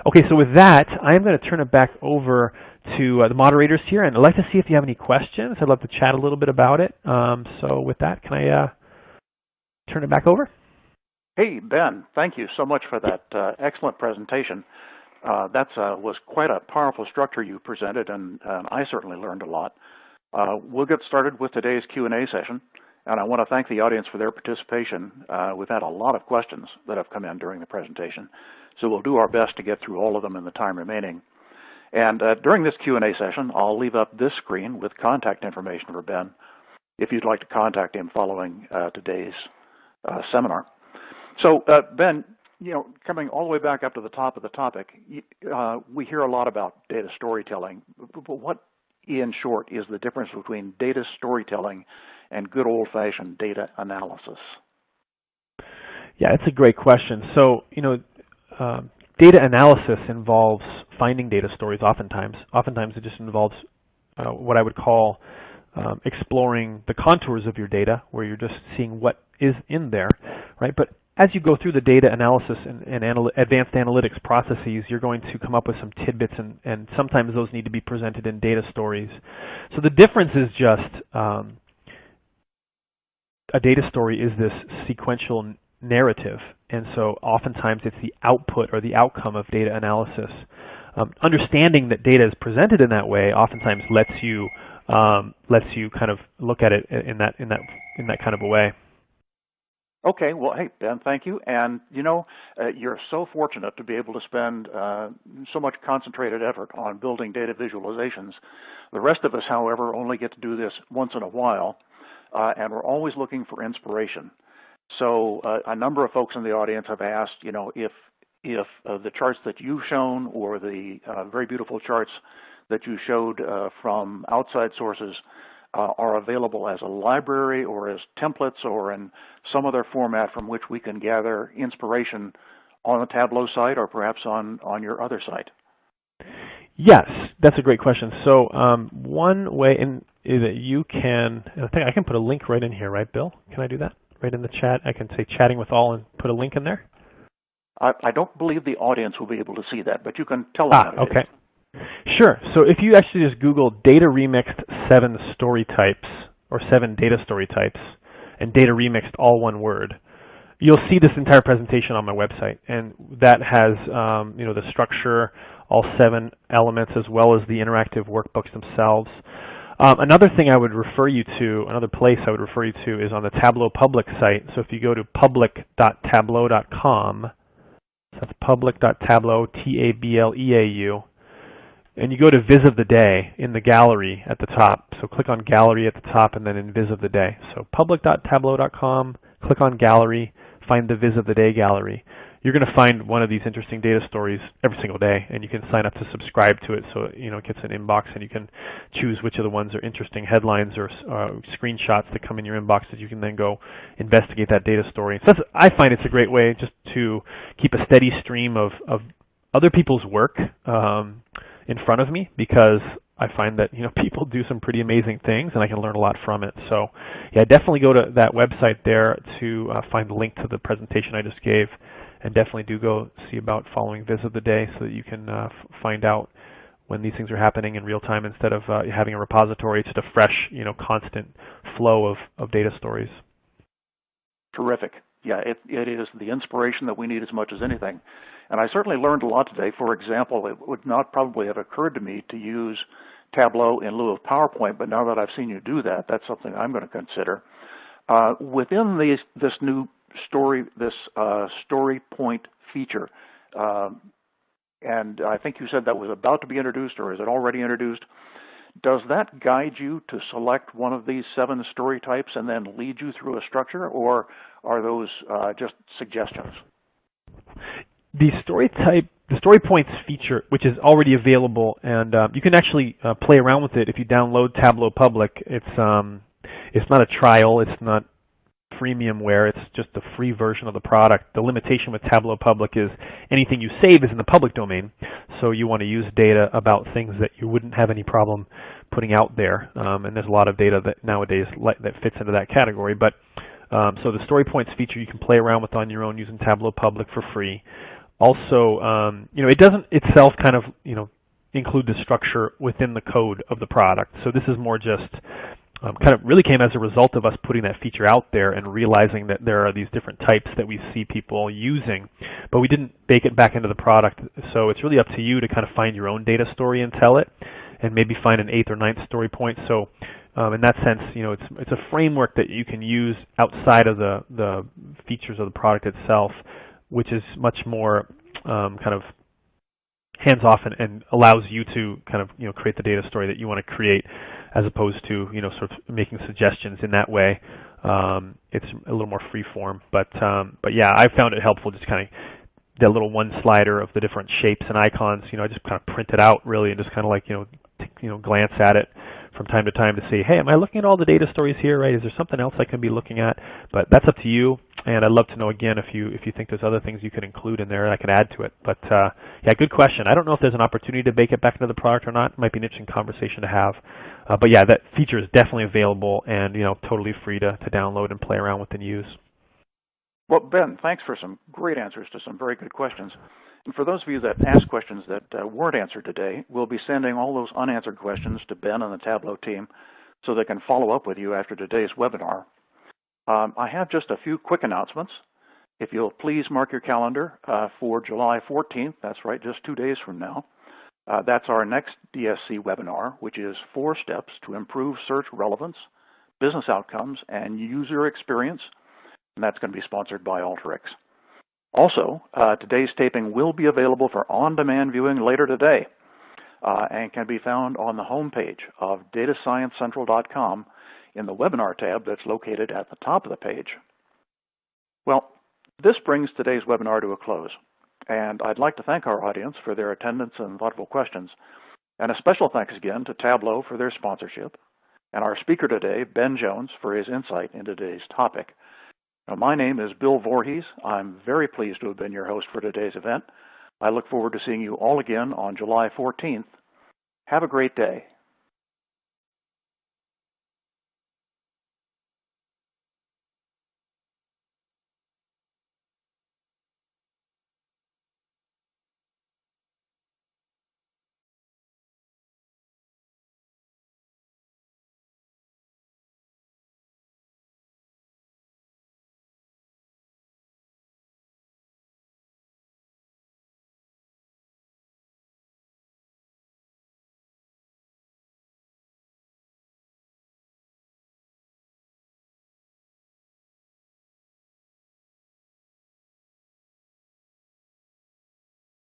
Okay, so with that, I'm going to turn it back over to the moderators here, and I'd like to see if you have any questions. I'd love to chat a little bit about it. So with that, can I turn it back over? Hey, Ben, thank you so much for that excellent presentation. That was quite a powerful structure you presented, and I certainly learned a lot. We'll get started with today's Q&A session, and I want to thank the audience for their participation. We've had a lot of questions that have come in during the presentation, so we'll do our best to get through all of them in the time remaining. And during this Q&A session, I'll leave up this screen with contact information for Ben. if you'd like to contact him following today's seminar. So Ben, coming all the way back up to the top of the topic, we hear a lot about data storytelling, but what, in short, is the difference between data storytelling and good old-fashioned data analysis? Yeah, it's a great question. So, data analysis involves finding data stories oftentimes. Oftentimes it just involves what I would call exploring the contours of your data, where you're just seeing what is in there, right? But as you go through the data analysis and advanced analytics processes, you're going to come up with some tidbits, and sometimes those need to be presented in data stories. So the difference is just a data story is this sequential narrative, and so oftentimes it's the output or the outcome of data analysis. Understanding that data is presented in that way oftentimes lets you kind of look at it in that kind of a way. Okay, well, hey, Ben, thank you. And, you're so fortunate to be able to spend so much concentrated effort on building data visualizations. The rest of us, however, only get to do this once in a while, and we're always looking for inspiration. So a number of folks in the audience have asked, if the charts that you've shown or the very beautiful charts that you showed from outside sources are available as a library or as templates or in some other format from which we can gather inspiration on the Tableau site or perhaps on your other site. Yes, that's a great question. So one way is that you can, I think I can put a link right in here, right, Bill? Can I do that? Right in the chat, I can say chatting with all and put a link in there? I don't believe the audience will be able to see that, but you can tell them how it okay. is. Sure. So if you actually just Google data remixed 7 story types or 7 data story types and data remixed all one word, you'll see this entire presentation on my website, and that has the structure, all 7 elements, as well as the interactive workbooks themselves. Another thing I would refer you to, another place I would refer you to, is on the Tableau public site. So if you go to public.tableau.com, so that's public.tableau, T-A-B-L-E-A-U, and you go to Viz of the Day in the gallery at the top. So click on Gallery at the top and then in Viz of the Day. So public.tableau.com, click on Gallery, find the Viz of the Day gallery. You're going to find one of these interesting data stories every single day, and you can sign up to subscribe to it so it gets an inbox, and you can choose which of the ones are interesting headlines or screenshots that come in your inbox that you can then go investigate that data story. So I find it's a great way just to keep a steady stream of other people's work in front of me, because I find that people do some pretty amazing things, and I can learn a lot from it. So yeah, definitely go to that website there to find the link to the presentation I just gave, and definitely do go see about following Viz of the Day so that you can find out when these things are happening in real time instead of having a repository. It's just a fresh, constant flow of data stories. Terrific. Yeah, it is the inspiration that we need as much as anything. And I certainly learned a lot today. For example, it would not probably have occurred to me to use Tableau in lieu of PowerPoint, but now that I've seen you do that, that's something I'm going to consider. Within this new story, this story point feature, and I think you said that was about to be introduced, or is it already introduced? Does that guide you to select one of these 7 story types and then lead you through a structure, or are those just suggestions? The story points feature, which is already available, and you can actually play around with it if you download Tableau Public. It's not a trial, it's not freemiumware, it's just a free version of the product. The limitation with Tableau Public is anything you save is in the public domain, so you want to use data about things that you wouldn't have any problem putting out there, and there's a lot of data that nowadays that fits into that category. But so the story points feature you can play around with on your own using Tableau Public for free. Also, it doesn't itself kind of include the structure within the code of the product. So this is more just kind of really came as a result of us putting that feature out there and realizing that there are these different types that we see people using, but we didn't bake it back into the product. So it's really up to you to kind of find your own data story and tell it, and maybe find an 8th or 9th story point. So in that sense, it's a framework that you can use outside of the features of the product itself, which is much more kind of hands-off and allows you to kind of create the data story that you want to create as opposed to sort of making suggestions in that way. It's a little more free form, but yeah, I found it helpful just kind of that little one slider of the different shapes and icons. I just kind of print it out really and just kind of like glance at it from time to time to see, hey, am I looking at all the data stories here, right? Is there something else I can be looking at? But that's up to you, and I'd love to know again if you think there's other things you could include in there and I could add to it. But yeah, good question. I don't know if there's an opportunity to bake it back into the product or not. It might be an interesting conversation to have. But yeah, that feature is definitely available and totally free to download and play around with and use. Well, Ben, thanks for some great answers to some very good questions. And for those of you that asked questions that weren't answered today, we'll be sending all those unanswered questions to Ben and the Tableau team so they can follow up with you after today's webinar. I have just a few quick announcements. If you'll please mark your calendar for July 14th, that's right, just 2 days from now. That's our next DSC webinar, which is 4 steps to improve search relevance, business outcomes, and user experience. And that's going to be sponsored by Alteryx. Also, today's taping will be available for on-demand viewing later today and can be found on the homepage of datasciencecentral.com in the webinar tab that's located at the top of the page. Well, this brings today's webinar to a close, and I'd like to thank our audience for their attendance and thoughtful questions. And a special thanks again to Tableau for their sponsorship, and our speaker today, Ben Jones, for his insight into today's topic. Now, my name is Bill Voorhees. I'm very pleased to have been your host for today's event. I look forward to seeing you all again on July 14th. Have a great day.